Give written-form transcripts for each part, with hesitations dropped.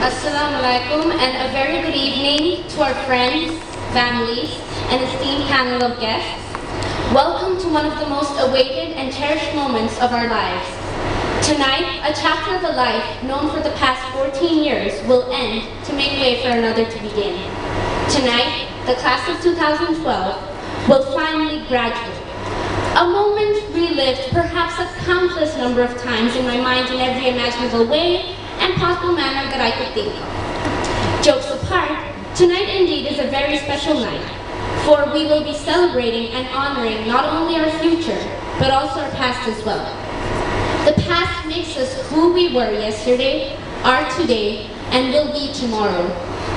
Assalamu alaikum and a very good evening to our friends, families, and esteemed panel of guests. Welcome to one of the most awaited and cherished moments of our lives. Tonight, a chapter of a life known for the past 14 years will end to make way for another to begin. Tonight, the class of 2012 will finally graduate. A moment relived perhaps a countless number of times in my mind in every imaginable way and possible manner that I could think of. Jokes apart, tonight indeed is a very special night, for we will be celebrating and honoring not only our future, but also our past as well. The past makes us who we were yesterday, are today, and will be tomorrow.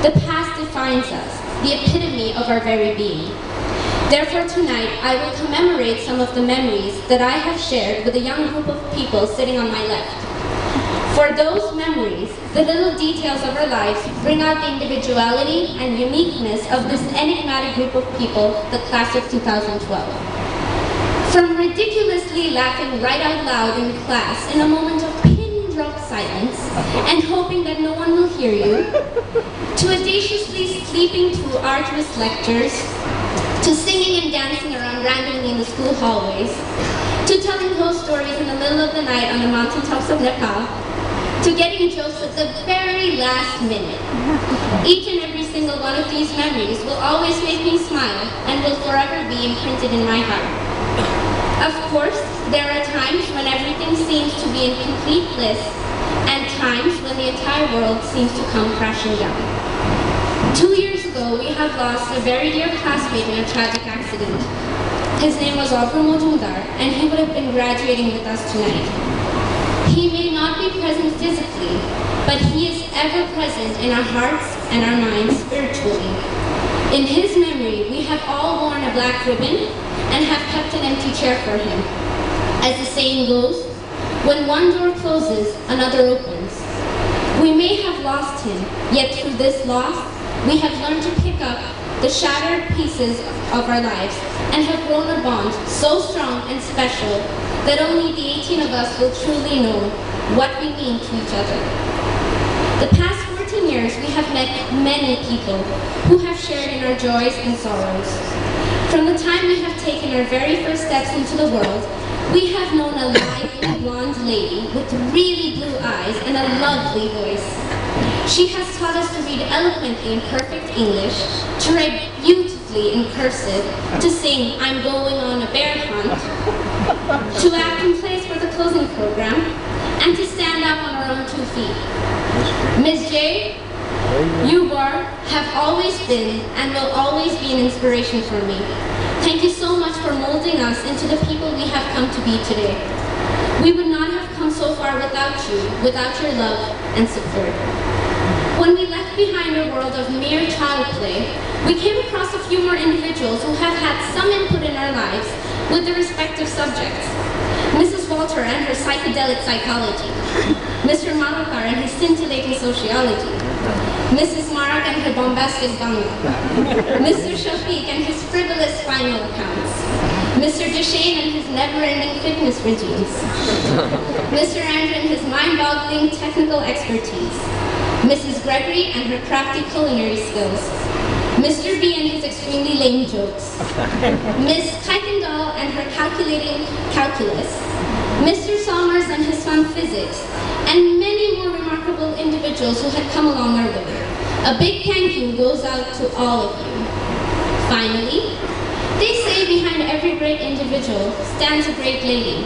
The past defines us, the epitome of our very being. Therefore tonight, I will commemorate some of the memories that I have shared with a young group of people sitting on my left. For those memories, the little details of our lives bring out the individuality and uniqueness of this enigmatic group of people, the class of 2012. From ridiculously laughing right out loud in class in a moment of pin-drop silence and hoping that no one will hear you, to audaciously sleeping through arduous lectures, to singing and dancing around randomly in the school hallways, to telling ghost stories in the middle of the night on the mountaintops of Nepal, to getting jokes at the very last minute. Each and every single one of these memories will always make me smile and will forever be imprinted in my heart. Of course, there are times when everything seems to be in complete bliss and times when the entire world seems to come crashing down. 2 years ago, we have lost a very dear classmate in a tragic accident. His name was Abra Mojumdar, and he would have been graduating with us tonight. He may not be present physically, but he is ever present in our hearts and our minds spiritually. In his memory, we have all worn a black ribbon and have kept an empty chair for him. As the saying goes, when one door closes, another opens. We may have lost him, yet through this loss, we have learned to pick up the shattered pieces of our lives and have grown a bond so strong and special that only the 18 of us will truly know what we mean to each other. The past 14 years, we have met many people who have shared in our joys and sorrows. From the time we have taken our very first steps into the world, we have known a lively blonde lady with really blue eyes and a lovely voice. She has taught us to read eloquently in perfect English, to write beautifully in cursive, to sing "I'm going on a bear hunt," to act in plays for the closing program, and to stand up on our own 2 feet. Ms. J, you have always been and will always be an inspiration for me. Thank you so much for molding us into the people we have come to be today. We would not have come so far without you, without your love and support. When we left behind a world of mere child play, we came across a few more individuals who have had some input in our lives with the respective subjects. Mrs. Walter and her psychedelic psychology, Mr. Malakar and his scintillating sociology, Mrs. Marak and her bombastic Ganga, Mr. Shafiq and his frivolous final accounts, Mr. Deshane and his never-ending fitness regimes, Mr. Andrew and his mind-boggling technical expertise, Mrs. Gregory and her crafty culinary skills, Mr. B and his extremely lame jokes, Ms. Kuykendall and her calculating calculus, Mr. Somers and his fun physics, and many more remarkable individuals who had come along our way. A big thank you goes out to all of you. Finally, they say behind every great individual stands a great lady.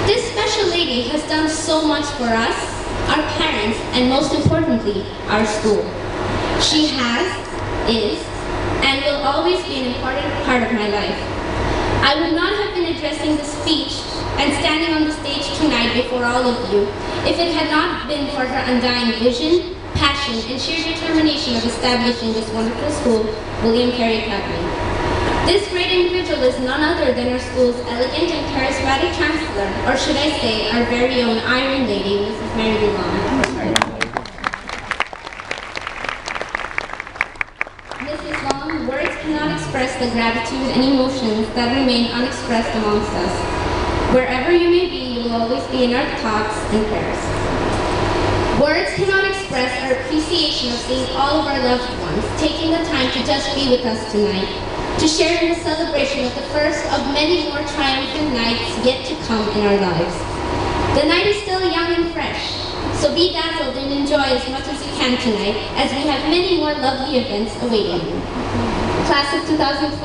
This special lady has done so much for us, our parents, and most importantly, our school. She has, is, and will always be an important part of my life. I would not have been addressing this speech and standing on the stage tonight before all of you if it had not been for her undying vision, passion, and sheer determination of establishing this wonderful school, William Carey Academy. This great individual is none other than our school's elegant and charismatic chancellor, or should I say, our very own Iron Lady, Mrs. Mary Long. Mrs. Long, words cannot express the gratitude and emotions that remain unexpressed amongst us. Wherever you may be, you will always be in our thoughts and prayers. Words cannot express express our appreciation of seeing all of our loved ones, taking the time to just be with us tonight, to share in the celebration of the first of many more triumphant nights yet to come in our lives. The night is still young and fresh, so be dazzled and enjoy as much as you can tonight, as we have many more lovely events awaiting you. Class of 2012,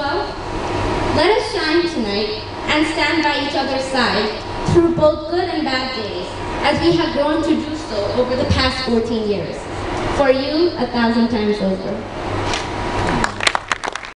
let us shine tonight and stand by each other's side through both good and bad days, as we have grown to do so over the past 14 years. For you, 1,000 times over.